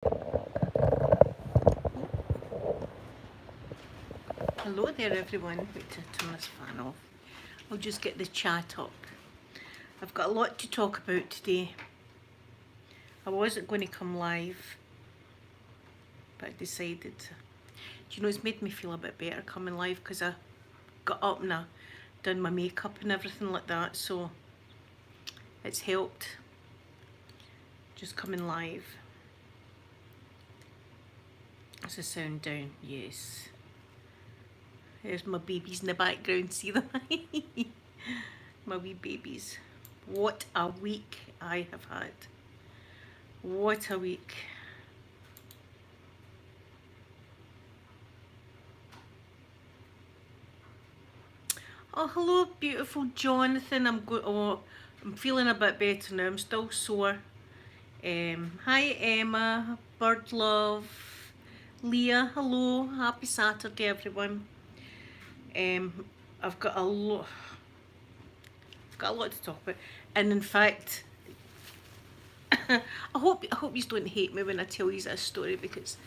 Hello there everyone. Wait to turn this fan off. I'll just get the chat up. I've got a lot to talk about today. I wasn't going to come live, but I decided. Do you know, it's made me feel a bit better coming live because I got up and I done my makeup and everything like that, so it's helped just coming live. Is the sound down? Yes. There's my babies in the background, see them? My wee babies. What a week I have had. What a week. Oh, hello, beautiful Jonathan. I'm feeling a bit better now. I'm still sore. Hi, Emma, Bird Love, Leah. Hello, happy Saturday, everyone. I've got a lot to talk about, and in fact, I hope you don't hate me when I tell you this story because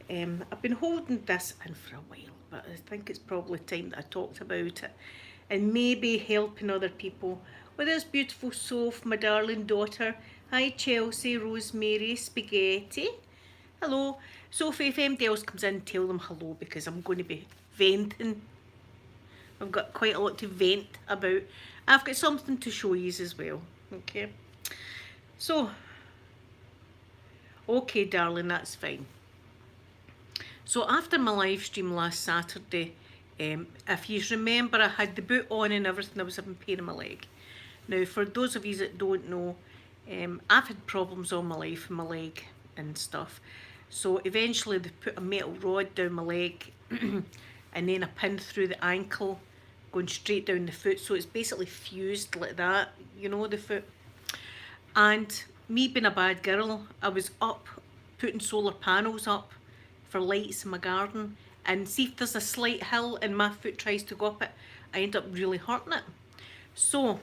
I've been holding this in for a while, but I think it's probably time that I talked about it and maybe helping other people. With this beautiful Soph, my darling daughter. Hi Chelsea, Rosemary, Spaghetti. Hello. Sophie, if anybody else comes in, tell them hello because I'm going to be venting. I've got quite a lot to vent about. I've got something to show you as well. Okay. So, okay, darling, that's fine. So after my live stream last Saturday, if you remember, I had the boot on and everything. I was having pain in my leg. Now, for those of you that don't know, I've had problems all my life in my leg and stuff. So eventually they put a metal rod down my leg and then a pin through the ankle going straight down the foot. So it's basically fused like that, you know, the foot. And me being a bad girl, I was up putting solar panels up for lights in my garden. And see if there's a slight hill and my foot tries to go up it, I end up really hurting it. So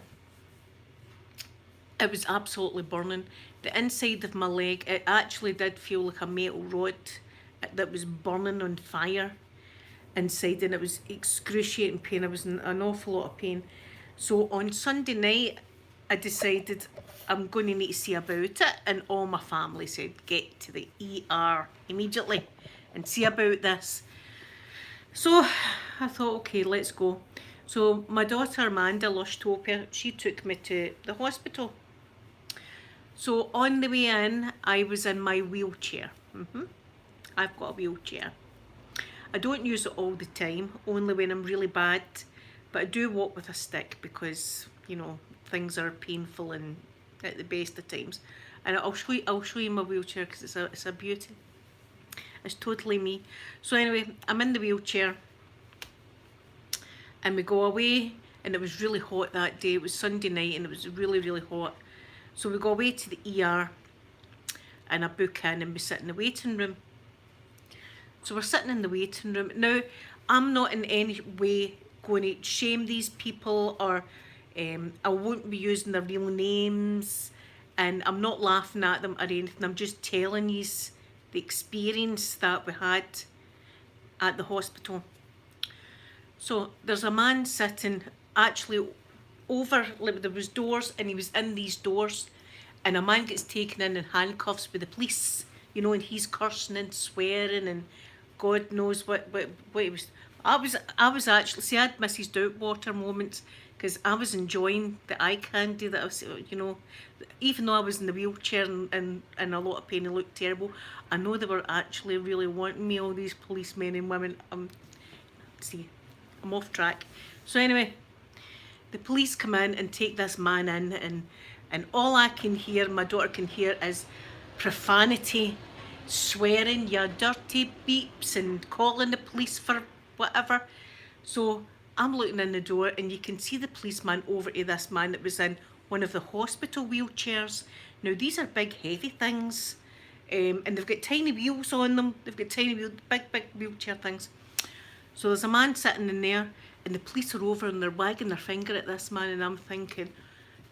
it was absolutely burning. The inside of my leg, it actually did feel like a metal rod that was burning on fire inside, and it was excruciating pain. I was in an awful lot of pain. So on Sunday night, I decided I'm going to need to see about it, and all my family said get to the ER immediately and see about this. So I thought, okay, let's go. So my daughter Amanda, Lushtopia, she took me to the hospital. So on the way in, I was in my wheelchair. I've got a wheelchair. I don't use it all the time, only when I'm really bad, but I do walk with a stick because, you know, things are painful and at the best of times. And I'll show you my wheelchair because it's a beauty. It's totally me. So anyway, I'm in the wheelchair and we go away, and it was really hot that day. It was Sunday night and it was really, really hot. So we go away to the ER and I book in and we sit in the waiting room. So we're sitting in the waiting room. Now, I'm not in any way going to shame these people, or I won't be using their real names, and I'm not laughing at them or anything. I'm just telling you the experience that we had at the hospital. So there's a man sitting actually over, like there was doors, and he was in these doors, and a man gets taken in handcuffs with the police, you know, and he's cursing and swearing and God knows what he was. I was actually, see, I had Mrs. Doubtwater moments because I was enjoying the eye candy that I was, you know, even though I was in the wheelchair and in a lot of pain and looked terrible, I know they were actually really wanting me, all these policemen and women. See, I'm off track. So anyway, the police come in and take this man in, and all I can hear, my daughter can hear, is profanity, swearing, you dirty beeps, and calling the police for whatever. So I'm looking in the door and you can see the policeman over to this man that was in one of the hospital wheelchairs. Now these are big heavy things, and they've got tiny wheels on them. They've got tiny wheels, big wheelchair things. So there's a man sitting in there and the police are over and they're wagging their finger at this man, and I'm thinking,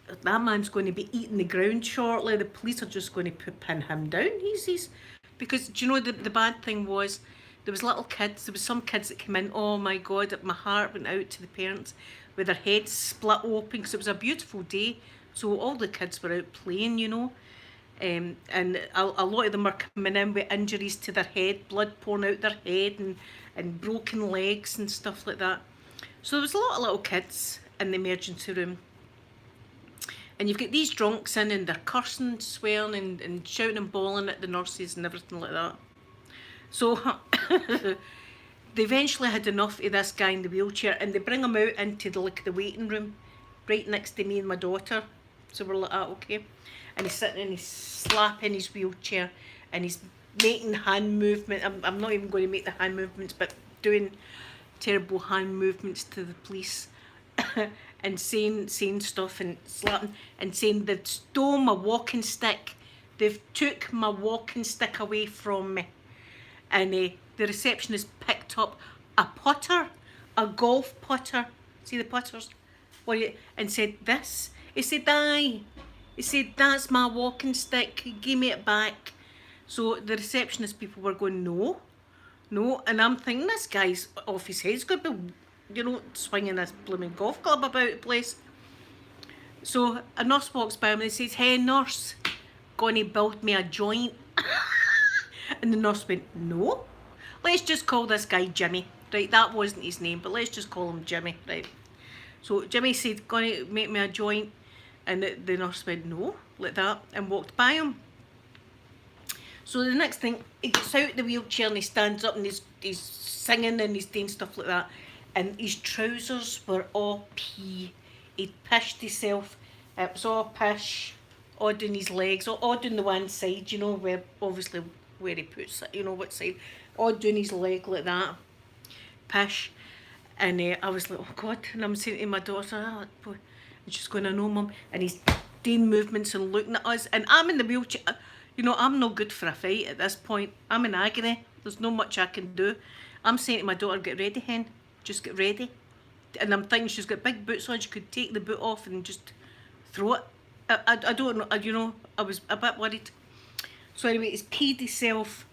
that man's going to be eating the ground shortly. The police are just going to pin him down. He's Because do you know the bad thing was, there was little kids, there was some kids that came in, oh my God, my heart went out to the parents with their heads split open, because it was a beautiful day, so all the kids were out playing, you know. And a lot of them were coming in with injuries to their head, blood pouring out their head, and broken legs and stuff like that. So there was a lot of little kids in the emergency room. And you've got these drunks in, and they're cursing, swearing, and shouting and bawling at the nurses and everything like that. So they eventually had enough of this guy in the wheelchair, and they bring him out into the waiting room, right next to me and my daughter. So we're like, okay. And he's sitting and he's slapping his wheelchair, and he's making hand movement. I'm not even going to make the hand movements, but doing terrible hand movements to the police. And saying stuff and slapping and saying they've stole my walking stick. They've took my walking stick away from me. And the receptionist picked up a putter, a golf putter. See the putters? And said, this? He said, aye. He said, that's my walking stick. Give me it back. So the receptionist people were going, no. And I'm thinking, this guy's off his head. He's going to be, you know, swinging this blooming golf club about the place. So a nurse walks by him and says, hey nurse, gonna build me a joint? And the nurse went, no, let's just call this guy Jimmy. Right, that wasn't his name, but let's just call him Jimmy. Right. So Jimmy said, gonna make me a joint? And the nurse went, no, like that, and walked by him. So the next thing, he gets out of the wheelchair and he stands up and he's singing and he's doing stuff like that. And his trousers were all pee. He'd pissed himself. It was all pish, all down his legs, all down the one side, you know, where obviously where he puts it, you know what side, all down his leg like that, pish. And I was like, oh God, and I'm saying to my daughter, oh, boy, and she's going, I know mum, and he's doing movements and looking at us, and I'm in the wheelchair, you know, I'm no good for a fight at this point, I'm in agony, there's no much I can do. I'm saying to my daughter, get ready hen, just get ready. And I'm thinking she's got big boots on, she could take the boot off and just throw it. I don't know, you know, I was a bit worried. So anyway, he's peed himself,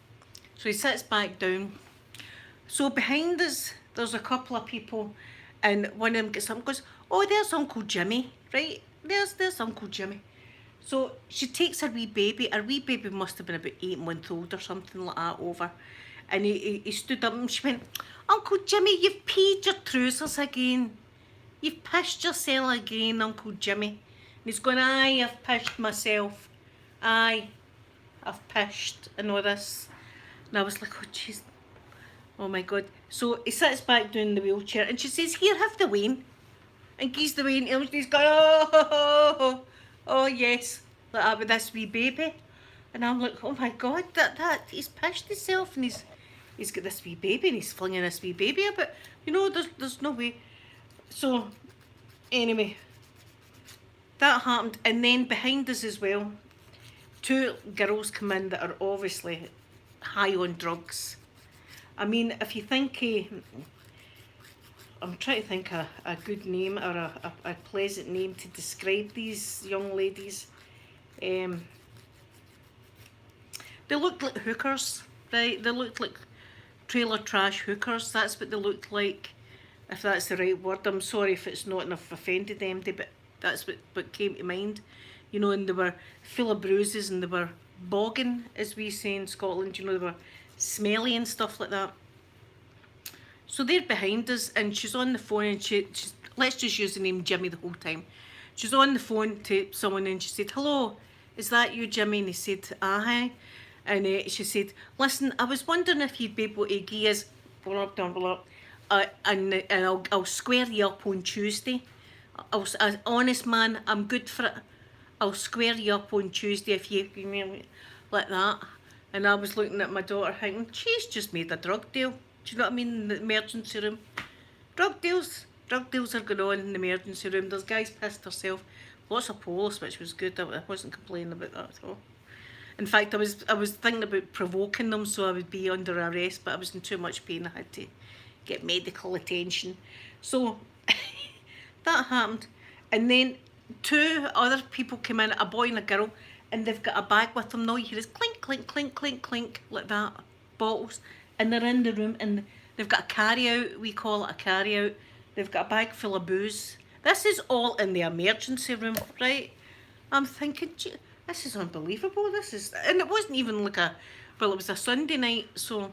so he sits back down. So behind us, there's a couple of people, and one of them gets up and goes, oh, there's Uncle Jimmy, right? There's Uncle Jimmy. So she takes her wee baby must have been about 8 months old or something like that, over. And he stood up and she went, Uncle Jimmy, you've peed your trousers again. You've pissed yourself again, Uncle Jimmy. And he's going, aye, I've pissed myself. Aye, I've pissed and all this. And I was like, oh jeez, oh my God. So he sits back down in the wheelchair and she says, here, have the wine. And gives the wine and he's going, oh yes, like that with this wee baby. And I'm like, oh my God, that he's pissed himself and he's got this wee baby and he's flinging this wee baby about. You know, there's no way. So anyway, that happened. And then behind us as well, 2 girls come in that are obviously high on drugs. I mean, if you think, I'm trying to think a good name or a pleasant name to describe these young ladies. They looked like hookers, right? They looked like trailer trash hookers. That's what they looked like, if that's the right word. I'm sorry if it's not and I've offended them, but that's what came to mind. You know, and they were full of bruises and they were bogging, as we say in Scotland. You know, they were smelly and stuff like that. So they're behind us and she's on the phone and she's, let's just use the name Jimmy the whole time. She's on the phone to someone and she said, hello, is that you, Jimmy? And he said, aye. And she said, listen, I was wondering if you'd be able to give us blah, blah, blah, and I'll square you up on Tuesday. Honest man, I'm good for it. I'll square you up on Tuesday if you like that. And I was looking at my daughter thinking, she's just made a drug deal. Do you know what I mean? In the emergency room. Drug deals are going on in the emergency room. There's guys pissed herself. Lots of police, which was good. I wasn't complaining about that at all. In fact, I was thinking about provoking them so I would be under arrest, but I was in too much pain. I had to get medical attention. So that happened. And then 2 other people came in, a boy and a girl, and they've got a bag with them. Now you hear is clink, clink, clink, clink, clink, like that, bottles, and they're in the room, and they've got a carry-out, we call it a carry-out. They've got a bag full of booze. This is all in the emergency room, right? I'm thinking, gee, this is unbelievable. This is, and it wasn't even like a, well, it was a Sunday night, so,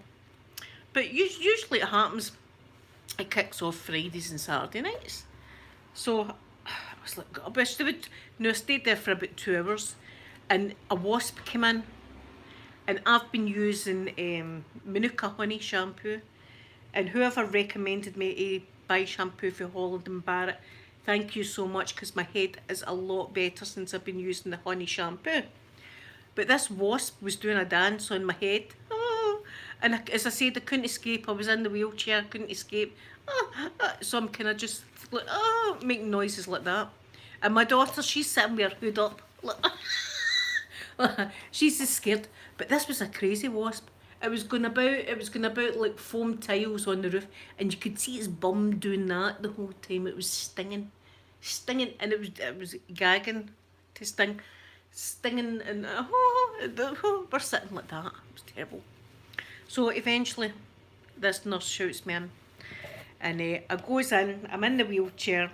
but usually it happens, it kicks off Fridays and Saturday nights. So I was like, I wish they would, you know, I stayed there for about 2 hours, and a wasp came in, and I've been using Manuka honey shampoo, and whoever recommended me to buy shampoo for Holland and Barrett, thank you so much, because my head is a lot better since I've been using the honey shampoo. But this wasp was doing a dance on my head. Oh, and as I said, I couldn't escape. I was in the wheelchair, I couldn't escape. So I'm kind of just like, making noises like that. And my daughter, she's sitting with her hood up. She's just scared. But this was a crazy wasp. It was going about like foam tiles on the roof, and you could see its bum doing that the whole time. It was stinging, and it was gagging to sting, stinging, and we're sitting like that. It was terrible. So eventually, this nurse shouts me in, and I goes in. I'm in the wheelchair.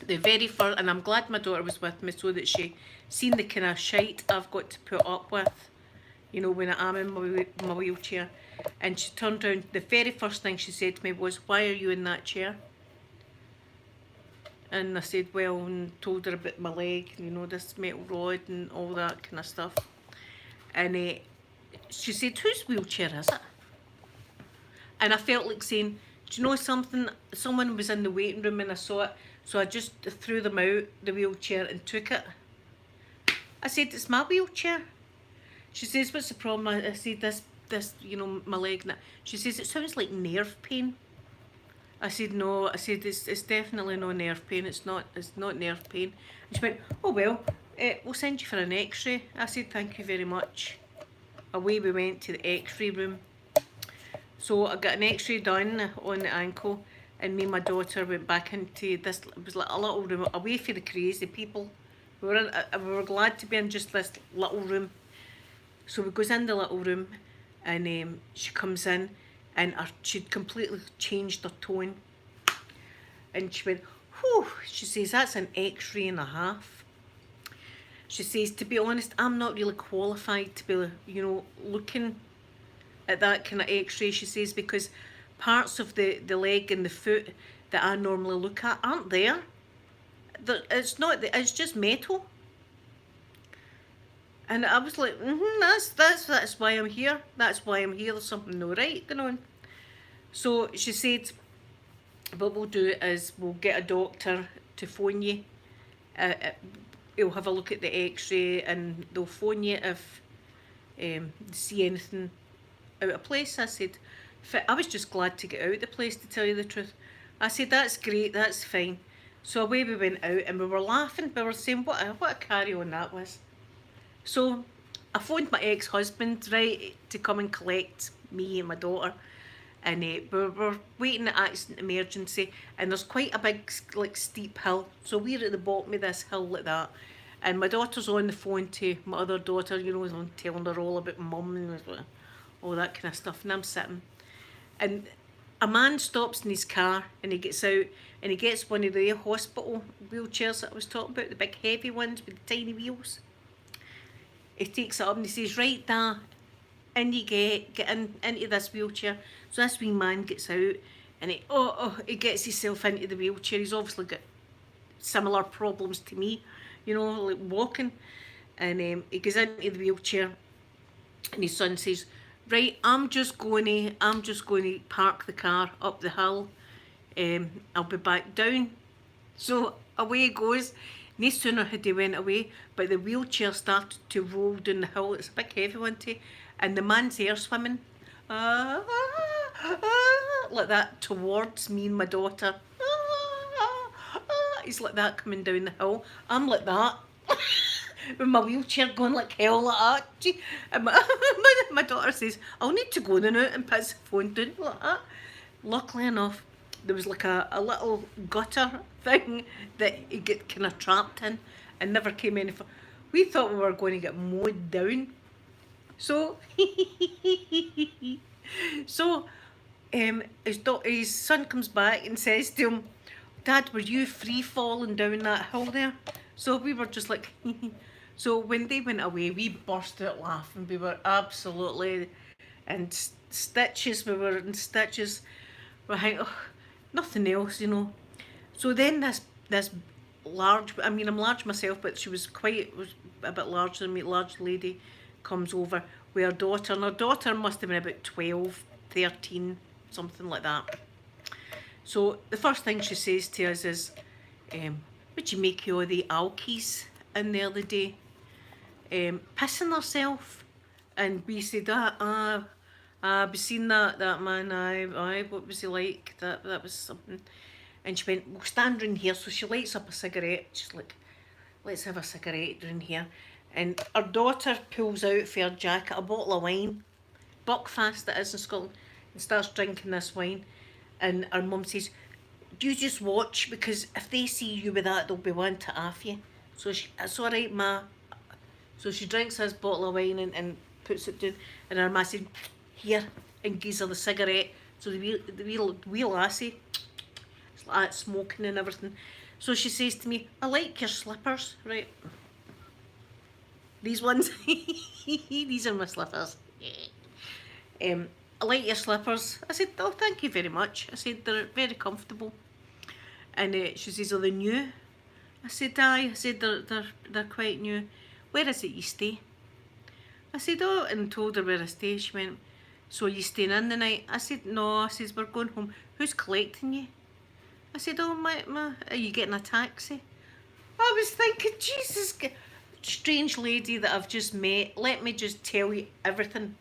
The very first, and I'm glad my daughter was with me so that she seen the kind of shite I've got to put up with, you know, when I am in my wheelchair. And she turned around, the very first thing she said to me was, "Why are you in that chair?" And I said, well, and told her about my leg, you know, this metal rod and all that kind of stuff. And she said, "Whose wheelchair is it?" And I felt like saying, do you know something? Someone was in the waiting room and I saw it, so I just threw them out the wheelchair and took it. I said, "It's my wheelchair." She says, "What's the problem?" I said, this, you know, my leg. She says, "It sounds like nerve pain." I said, "No." I said, it's definitely no nerve pain. It's not nerve pain." And she went, "Oh well, we'll send you for an x-ray." I said, "Thank you very much." Away we went to the x-ray room. So I got an x-ray done on the ankle, and me and my daughter went back into this, it was like a little room, away from the crazy people. We were glad to be in just this little room. So we goes in the little room, and she comes in, and she'd completely changed her tone. And she went, "Whew," she says, "that's an x-ray and a half." She says, "To be honest, I'm not really qualified to be, you know, looking at that kind of x-ray," she says, "because parts of the leg and the foot that I normally look at aren't there. It's not, it's just metal." And I was like, that's why I'm here. That's why I'm here. There's something no right going on. So she said, what we'll do is we'll get a doctor to phone you. He'll have a look at the x-ray, and they'll phone you if they see anything out of place. I said, I was just glad to get out of the place, to tell you the truth. I said, "That's great, that's fine." So away we went out, and we were laughing. We were saying what a carry on that was. So I phoned my ex-husband, right, to come and collect me and my daughter. And we were waiting at accident emergency, and there's quite a big, like, steep hill. So we're at the bottom of this hill like that. And my daughter's on the phone to my other daughter, you know, I'm telling her all about mum and all that kind of stuff. And I'm sitting. And a man stops in his car, and he gets out, and he gets one of the hospital wheelchairs that I was talking about, the big heavy ones with the tiny wheels. He takes it up and he says, "Right, Da, in you get into this wheelchair." So this wee man gets out, and he gets himself into the wheelchair. He's obviously got similar problems to me, you know, like walking. And he goes into the wheelchair, and his son says, "Right, I'm just going to park the car up the hill. I'll be back down." So away he goes. No sooner had he went away, but the wheelchair started to roll down the hill. It's a big heavy one too, and the man's air swimming, like that towards me and my daughter. He's like that coming down the hill. I'm like that. With my wheelchair going like hell like that. Gee. And my daughter says, "I'll need to go now," and puts the phone down like that. Luckily enough, there was like a little gutter thing that he get kind of trapped in, and never came any. We thought we were going to get mowed down. So, so his son comes back and says to him, Dad, were you free falling down that hill there? So we were just like, so when they went away, we burst out laughing. We were absolutely in stitches. We were in stitches. We're like, oh, nothing else, you know. So then this large, I mean, I'm large myself, but she was a bit larger than me, large lady comes over with her daughter, and her daughter must have been about 12, 13, something like that. So the first thing she says to us is, would you make all the alkies in the other day? Pissing herself. And we said, we seen that man, aye, what was he like? That was something. And she went, we'll stand round here. So she lights up a cigarette. She's like, let's have a cigarette round here. And her daughter pulls out for her jacket a bottle of wine, Buckfast it is in Scotland, and starts drinking this wine. And her mum says, you just watch, because if they see you with that, they'll be one to off you. So it's all right, ma. So she drinks this bottle of wine and puts it down, and her ma said, here, and gives her the cigarette. So the wee lassie, it's like that, smoking and everything. So she says to me, I like your slippers, right? These ones, these are my slippers. I like your slippers. I said, oh, thank you very much. I said, they're very comfortable. And she says, are they new? I said, aye. I said, they're quite new. Where is it you stay? I said, oh, and told her where I stay. She went, so are you staying in the night? I said, no. I says, we're going home. Who's collecting you? I said, oh, are you getting a taxi? I was thinking, Jesus, strange lady that I've just met. Let me just tell you everything.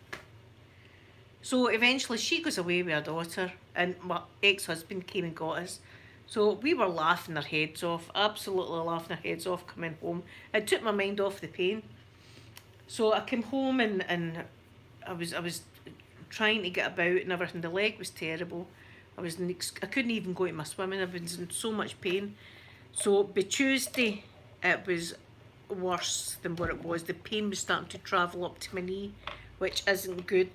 So eventually she goes away with her daughter, and my ex-husband came and got us. So we were laughing our heads off, absolutely laughing our heads off coming home. It took my mind off the pain. So I came home and I was trying to get about and everything. The leg was terrible. I couldn't even go to my swimming. I was in so much pain. So by Tuesday it was worse than what it was. The pain was starting to travel up to my knee, which isn't good.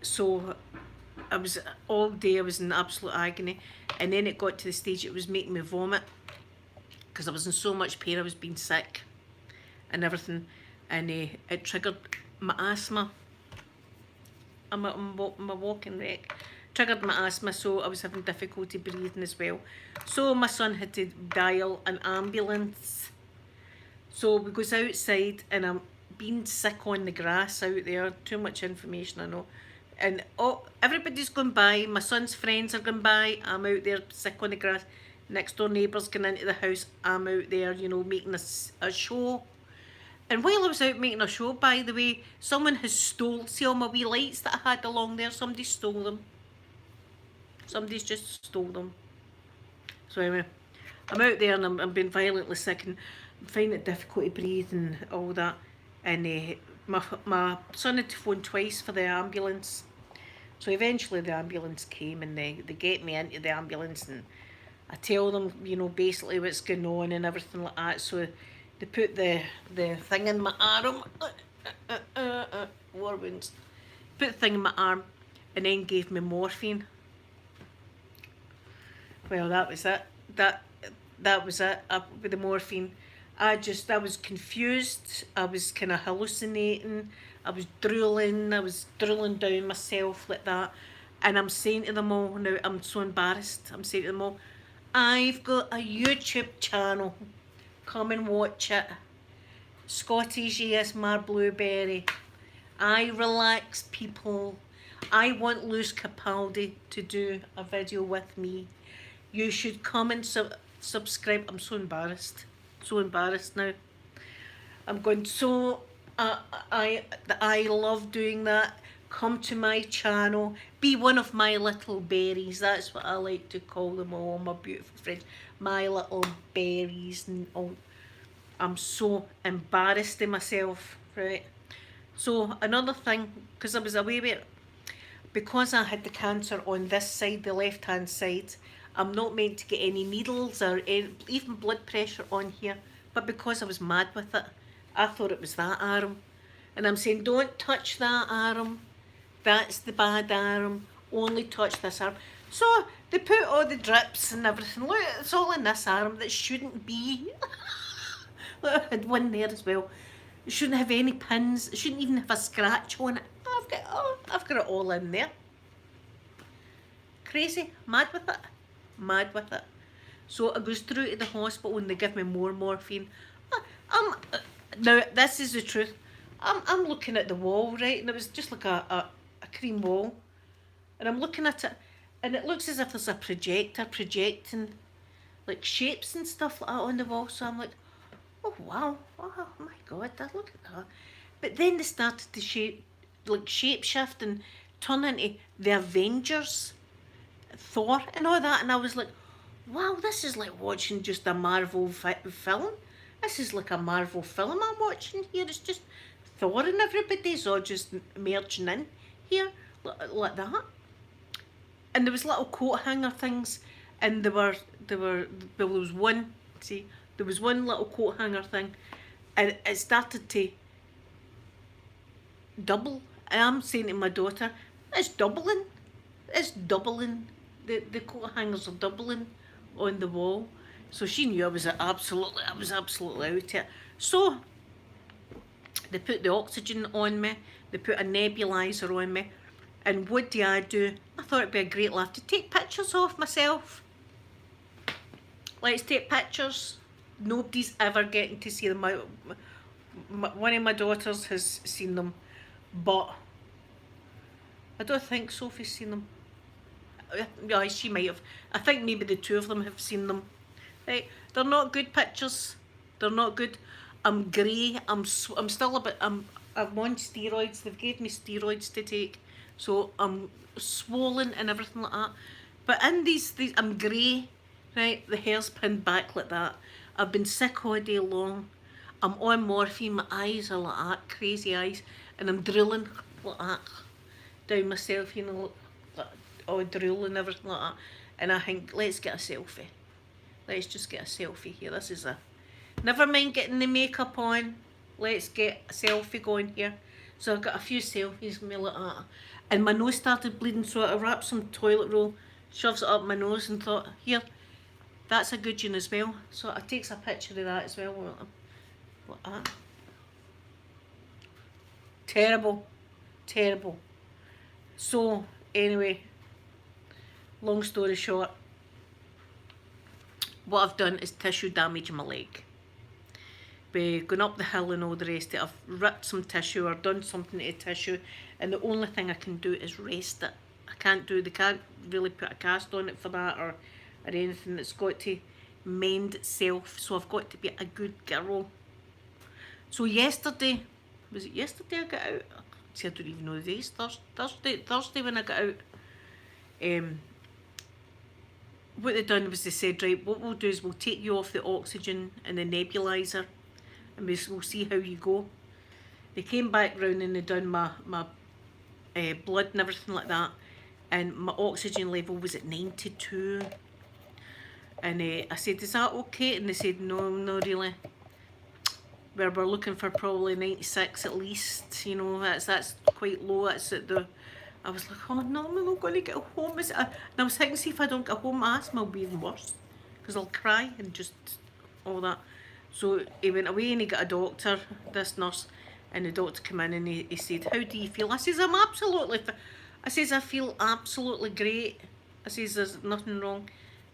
So I was all day, I was in absolute agony, and then it got to the stage it was making me vomit because I was in so much pain. I was being sick and everything, and it triggered my asthma. I'm a walking wreck. Triggered my asthma, so I was having difficulty breathing as well. So my son had to dial an ambulance. So we goes outside, and I'm being sick on the grass out there. Too much information, I know. And everybody's going by. My son's friends are going by. I'm out there sick on the grass. Next door neighbours going into the house. I'm out there, you know, making a show. And while I was out making a show, by the way, someone has see all my wee lights that I had along there. Somebody stole them. Somebody's just stole them. So anyway, I'm out there and I'm being violently sick and I'm finding it difficult to breathe and all that. And my son had to phone twice for the ambulance. So eventually the ambulance came and they get me into the ambulance and I tell them, you know, basically what's going on and everything like that. So they put the thing in my arm, war wounds, put the thing in my arm and then gave me morphine. Well, that was it. That was it with the morphine. I was confused. I was kind of hallucinating. I was drooling down myself like that. And I'm saying to them all, now I'm so embarrassed, I'm saying to them all, I've got a YouTube channel. Come and watch it. Scotty's ASMR Blueberry. I relax people. I want Lewis Capaldi to do a video with me. You should come and subscribe. I'm so embarrassed. So embarrassed now. I'm going, so I love doing that. Come to my channel. Be one of my little berries. That's what I like to call them all, my beautiful friends. My little berries. And all. I'm so embarrassed in myself, right? So another thing, because I was away with it, because I had the cancer on this side, the left hand side, I'm not meant to get any needles or even blood pressure on here. But because I was mad with it, I thought it was that arm. And I'm saying, don't touch that arm. That's the bad arm. Only touch this arm. So they put all the drips and everything. Look, it's all in this arm that shouldn't be. I had one there as well. It shouldn't have any pins. It shouldn't even have a scratch on it. I've got it all in there. Crazy. Mad with it. Mad with it. So I goes through to the hospital and they give me more morphine. Now, this is the truth. I'm looking at the wall, right? And it was just like a cream wall. And I'm looking at it and it looks as if there's a projector projecting like shapes and stuff like that on the wall. So I'm like, oh wow, oh my god, look at that. But then they started to shape shift and turn into the Avengers, Thor and all that. And I was like, wow, this is like watching just a Marvel film. This is like a Marvel film I'm watching here. It's just Thor and everybody's all just merging in here like that. And there was little coat hanger things, and there was one. See, there was one little coat hanger thing, and it started to double. And I'm saying to my daughter, "It's doubling. It's doubling. The coat hangers are doubling on the wall." So she knew I was absolutely out of it. So they put the oxygen on me. They put a nebulizer on me. And what do? I thought it'd be a great laugh to take pictures of myself. Let's take pictures. Nobody's ever getting to see them. One of my daughters has seen them, but I don't think Sophie's seen them. Yeah, she might have. I think maybe the two of them have seen them. Right? They're not good pictures. They're not good. I'm grey. I'm still a bit. I'm on steroids. They've gave me steroids to take. So I'm swollen and everything like that. But in these I'm grey, right? The hair's pinned back like that. I've been sick all day long. I'm on morphine. My eyes are like that, crazy eyes. And I'm drilling like that down myself, you know, like all drool and everything like that. And I think, let's get a selfie. Let's just get a selfie here. This is never mind getting the makeup on. Let's get a selfie going here. So I've got a few selfies of me like that. And my nose started bleeding, so I wrapped some toilet roll, shoves it up my nose and thought, here, that's a good one as well. So I takes a picture of that as well. Like that. Terrible. Terrible. So, anyway, long story short, what I've done is tissue damage my leg. By going up the hill and all the rest of it, I've ripped some tissue or done something to the tissue, and the only thing I can do is rest it. They can't really put a cast on it for that or anything. It's got to mend itself, so I've got to be a good girl. So yesterday, was it yesterday I got out? See, I don't even know the days. Thursday when I got out. What they done was they said, right, what we'll do is we'll take you off the oxygen and the nebulizer, and we'll see how you go. They came back round and they done my blood and everything like that, and my oxygen level was at 92. And I said, is that okay? And they said, no, not really. We're looking for probably 96 at least. You know, that's quite low. That's at the. I was like, oh no, I'm not going to get home. And I was thinking, see if I don't get home, my asthma will be even worse, because I'll cry and just all that. So he went away and he got a doctor, this nurse, and the doctor came in and he said, how do you feel? I says, I says, I feel absolutely great. I says, there's nothing wrong.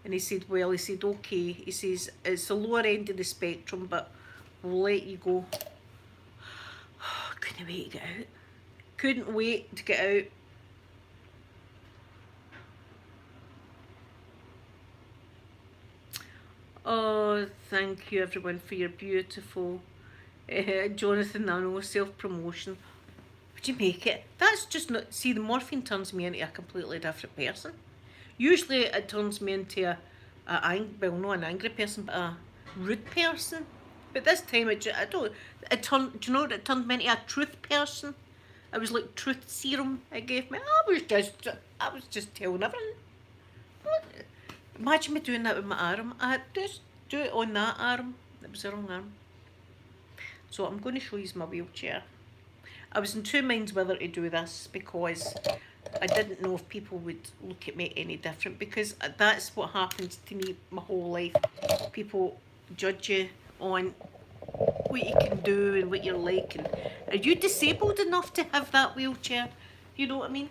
And he said, well, okay. He says, it's the lower end of the spectrum, but we'll let you go. Couldn't wait to get out. Couldn't wait to get out. Oh, thank you everyone for your beautiful Jonathan, I know, self-promotion. Would you make it? That's just not, see, the morphine turns me into a completely different person. Usually it turns me into well, not an angry person, but a rude person. But this time do you know what, it turned me into a truth person. It was like truth serum it gave me. I was just telling everything. Imagine me doing that with my arm. I just do it on that arm. It was the wrong arm. So I'm going to show you my wheelchair. I was in two minds whether to do this because I didn't know if people would look at me any different, because that's what happens to me my whole life. People judge you on what you can do and what you're like, and are you disabled enough to have that wheelchair? You know what I mean?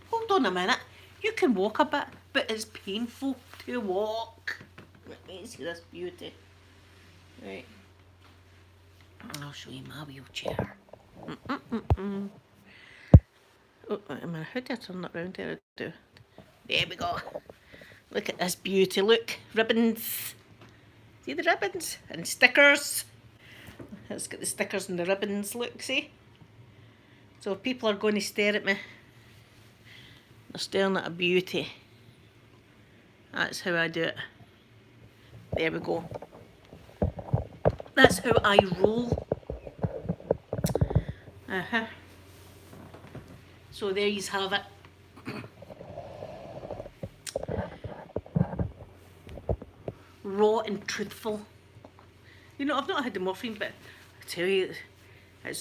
Hold on a minute. You can walk a bit, but it's painful to walk. Let me see this beauty. Right. I'll show you my wheelchair. Oh, how do I turn it round there? There we go. Look at this beauty. Look, ribbons. See the ribbons? And stickers. It's got the stickers and the ribbons. Look, see? So if people are going to stare at me, they're staring at a beauty. That's how I do it. There we go. That's how I roll. So there you have it. Raw and truthful. You know, I've not had the morphine, but I tell you, it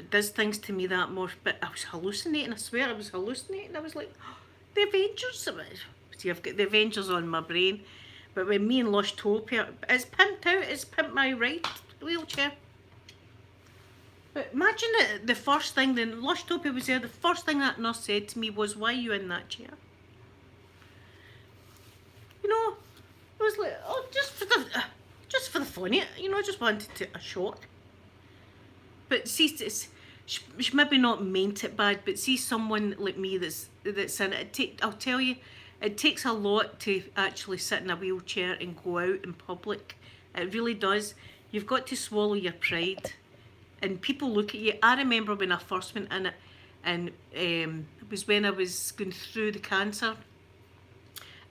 does things to me that more. But I was hallucinating. I swear I was hallucinating. I was like, oh, the Avengers. See, I've got the Avengers on my brain. But when me and Lushtopia, it's pimped out. It's pimped my right wheelchair. But imagine it, the first thing, then Lushtopia was there, the first thing that nurse said to me was, why are you in that chair? You know, I was like, oh, just for the fun of it, you know, I just wanted a shot. But see, she maybe not meant it bad, but see someone like me that's in it, I'll tell you, it takes a lot to actually sit in a wheelchair and go out in public. It really does. You've got to swallow your pride. And people look at you. I remember when I first went in it, and it was when I was going through the cancer.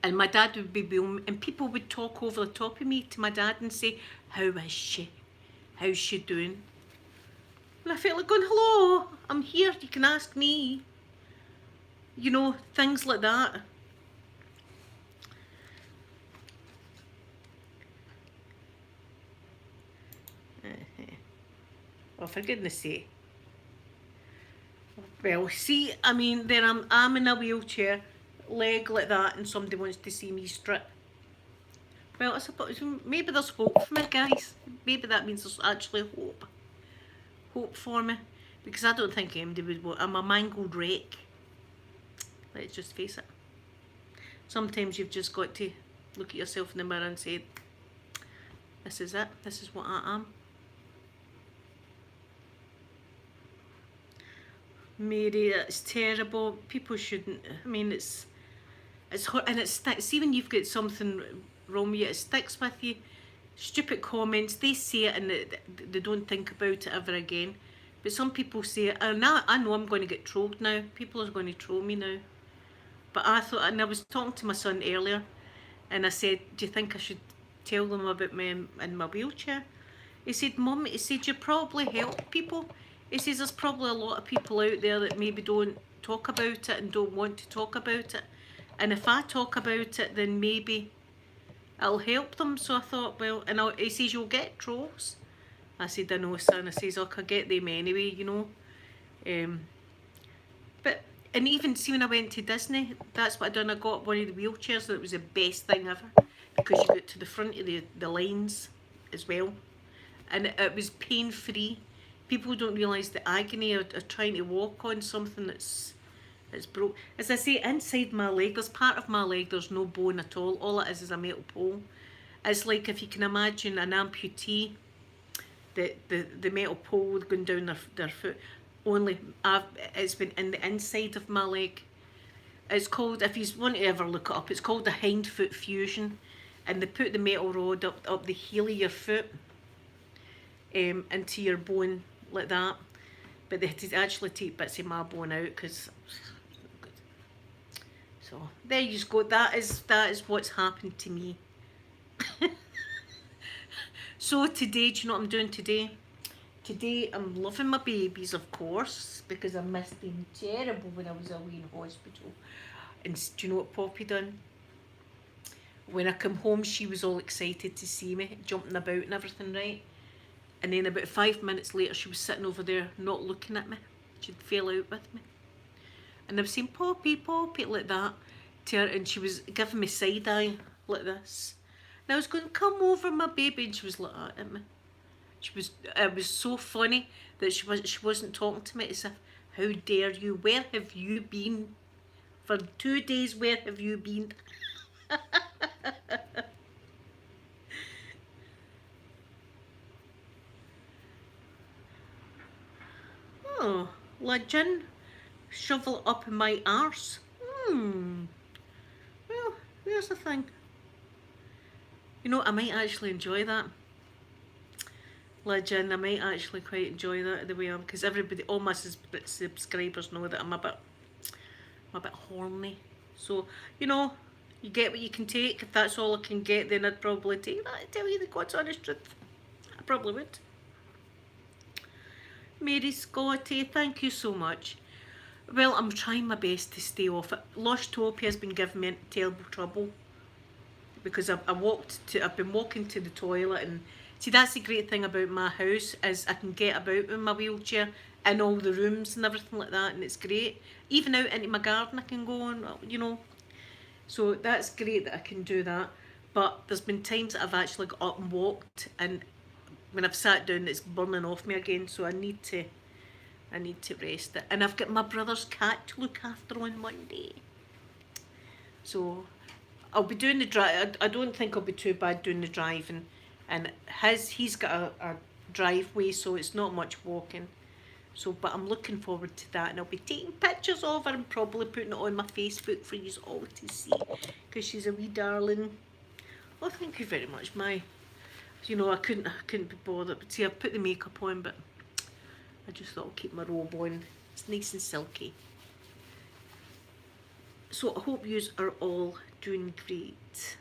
And my dad would be home, and people would talk over the top of me to my dad and say, how is she? How's she doing? And I felt like going, hello, I'm here, you can ask me. You know, things like that. Oh, for goodness sake. Well, see, I mean, there I'm in a wheelchair, leg like that, and somebody wants to see me strip. Well, I suppose maybe there's hope for me, guys. Maybe that means there's actually hope. Hope for me. Because I don't think anybody would want. I'm a mangled wreck. Let's just face it. Sometimes you've just got to look at yourself in the mirror and say, this is it. This is what I am. Mary, it's terrible. People shouldn't. I mean, it's hard, and it sticks. See, when you've got something wrong with you, it sticks with you. Stupid comments, they say it and they don't think about it ever again. But some people say it, and I know I'm going to get trolled now. People are going to troll me now. But I thought, and I was talking to my son earlier, and I said, do you think I should tell them about me in my wheelchair? He said, Mum, he said, you probably help people. He says there's probably a lot of people out there that maybe don't talk about it and don't want to talk about it. And if I talk about it, then maybe I'll help them. So I thought, well, and he says, you'll get trolls. I said, I know, son. I says, I could get them anyway, you know. But, and even, see, when I went to Disney, that's what I done. I got one of the wheelchairs, and it was the best thing ever. Because you got to the front of the lines as well. And it was pain-free. People don't realise the agony of trying to walk on something that's broke. As I say, inside my leg, there's part of my leg, there's no bone at all. All it is a metal pole. It's like if you can imagine an amputee, the metal pole going down their foot. Only it's been in the inside of my leg. It's called, if you want to ever look it up, it's called the hindfoot fusion. And they put the metal rod up the heel of your foot into your bone like that, but they had to actually take bits of my bone out because. So there you go. That is what's happened to me. So today, do you know what I'm doing today? Today I'm loving my babies, of course, because I missed them terrible when I was away in hospital. And do you know what Poppy done? When I come home, she was all excited to see me, jumping about and everything, right? And then about 5 minutes later, she was sitting over there, not looking at me. She'd fell out with me. And I was saying, Poppy, Poppy, like that to her, and she was giving me side eye like this. And I was going, come over, my baby, and she was like that at me. It was so funny that she wasn't talking to me as if, how dare you? Where have you been? For 2 days, where have you been? Oh, legend. Shovel up in my arse. Well, there's the thing. You know, I might actually enjoy that. Legend, I might actually quite enjoy that the way I am, because everybody, all my subscribers know that I'm a bit horny. So, you know, you get what you can take. If that's all I can get, then I'd probably take that. I tell you the God's honest truth. I probably would. Mary Scotty, thank you so much. Well, I'm trying my best to stay off it. Lostopia has been giving me terrible trouble because I've been walking to the toilet, and see, that's the great thing about my house is I can get about in my wheelchair in all the rooms and everything like that, and it's great. Even out into my garden I can go on, you know. So that's great that I can do that. But there's been times that I've actually got up and walked, and when I've sat down it's burning off me again, so I need to rest it. And I've got my brother's cat to look after on Monday. So I'll be doing the drive. I don't think I'll be too bad doing the driving. And he's got a driveway, so it's not much walking. So, but I'm looking forward to that, and I'll be taking pictures of her and probably putting it on my Facebook for you all to see, because she's a wee darling. Oh, thank you very much, you know, I couldn't be bothered. But see, I've put the makeup on, but I just thought I'll keep my robe on. It's nice and silky. So I hope you are all doing great.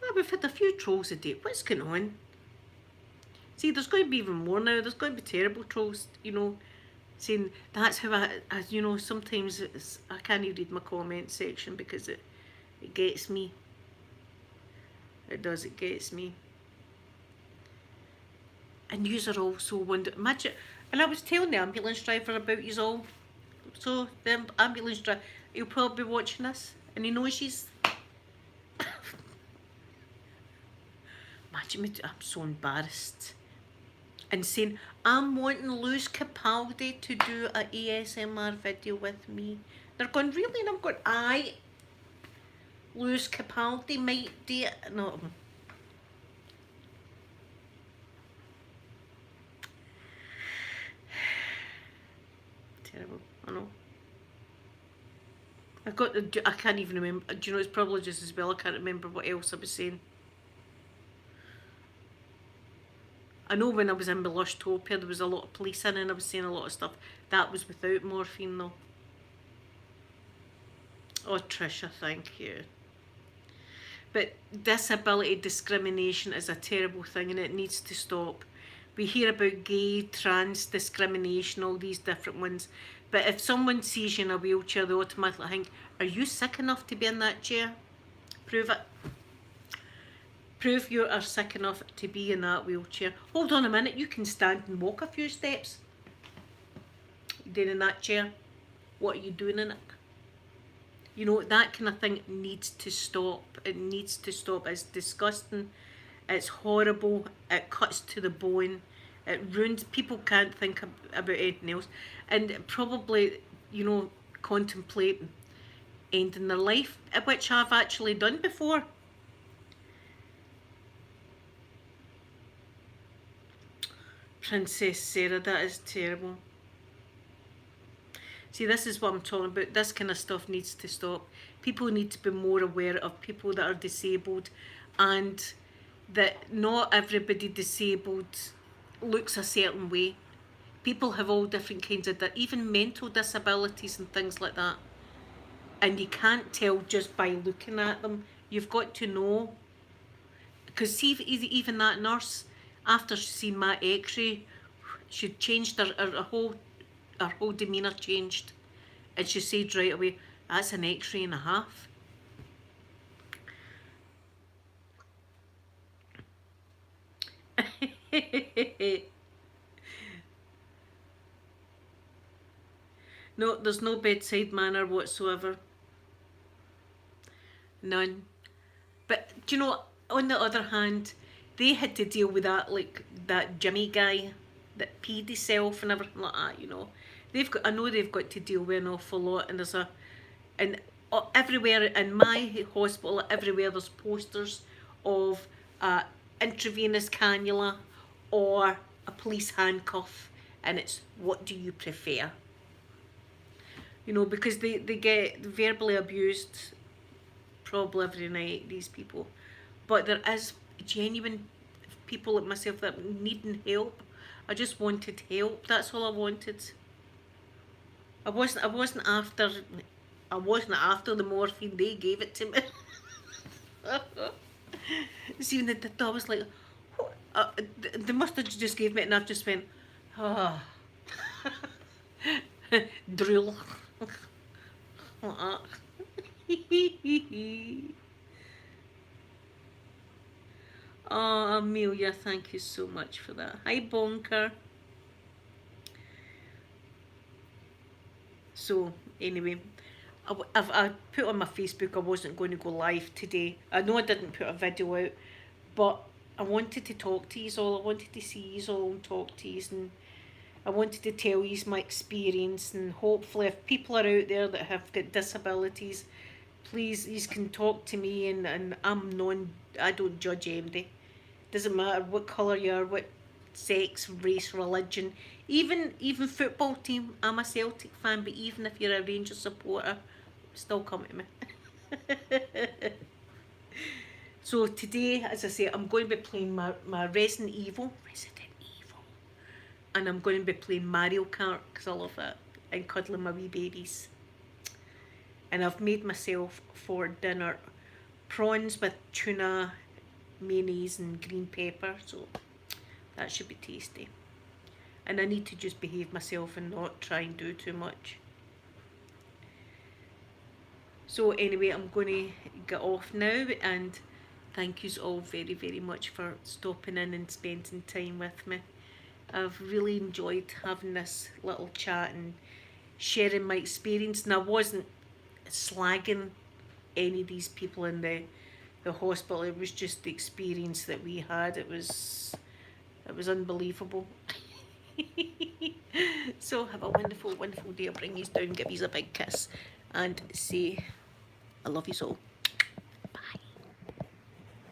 Well, we've had a few trolls a day. What's going on? See, there's going to be even more now. There's going to be terrible trolls, you know, saying that's how I you know, sometimes I can't even read my comment section because it gets me. It does, it gets me. And yous are all so wonderful. Imagine, and I was telling the ambulance driver about yous all. So the ambulance driver, he'll probably be watching this, and he knows she's. Imagine me, I'm so embarrassed. And saying, I'm wanting Luz Capaldi to do a ASMR video with me. They're going, really? And I'm going, aye. Luz Capaldi might do it. No. Terrible, I know. I can't even remember. Do you know, it's probably just as well I can't remember what else I was saying. I know when I was in Lushtopia there was a lot of police in and I was saying a lot of stuff. That was without morphine though. Oh, Trisha, thank you. But disability discrimination is a terrible thing and it needs to stop. We hear about gay, trans discrimination, all these different ones. But if someone sees you in a wheelchair, they automatically think, are you sick enough to be in that chair? Prove it. Prove you are sick enough to be in that wheelchair. Hold on a minute, you can stand and walk a few steps. You're doing in that chair. What are you doing in it? You know, that kind of thing needs to stop. It needs to stop. It's disgusting. It's horrible. It cuts to the bone. It ruins. People can't think about anything else. And probably, you know, contemplate ending their life, which I've actually done before. Princess Sarah, that is terrible. See, this is what I'm talking about. This kind of stuff needs to stop. People need to be more aware of people that are disabled, and that not everybody disabled looks a certain way. People have all different kinds of, even mental disabilities and things like that. And you can't tell just by looking at them. You've got to know. Because see, even that nurse, after she seen my x-ray, she changed her whole demeanour changed. And she said right away, that's an x-ray and a half. No, there's no bedside manner whatsoever. None. But do you know, on the other hand, they had to deal with that, like that Jimmy guy that peed himself and everything like that. You know, they've got. I know they've got to deal with an awful lot, and and everywhere in my hospital, everywhere there's posters of intravenous cannula or a police handcuff, and it's what do you prefer? You know, because they get verbally abused probably every night, these people. But there is genuine people like myself that needing help. I just wanted help. That's all I wanted. I wasn't after the morphine. They gave it to me. See, when they did that, I was like, they must have just gave me it, and I've just went, ah, drill. Oh, Amelia, thank you so much for that. Hi, Bonker. So, anyway, I put on my Facebook I wasn't going to go live today. I know I didn't put a video out, but I wanted to talk to you all. I wanted to see you all and talk to you, and I wanted to tell you my experience, and hopefully if people are out there that have got disabilities, please, you can talk to me, and I don't judge anybody. Doesn't matter what colour you are, what sex, race, religion, even football team. I'm a Celtic fan, but even if you're a Rangers supporter, still come to me. So today, as I say, I'm going to be playing my Resident Evil, and I'm going to be playing Mario Kart because I love it, and cuddling my wee babies. And I've made myself for dinner prawns with tuna, mayonnaise and green pepper, so that should be tasty. And I need to just behave myself and not try and do too much. So anyway, I'm going to get off now, and thank you all very, very much for stopping in and spending time with me. I've really enjoyed having this little chat and sharing my experience, and I wasn't slagging any of these people in the hospital. It was just the experience that we had. It was unbelievable. So have a wonderful, wonderful day. I'll bring you down, give you a big kiss, and say I love you all.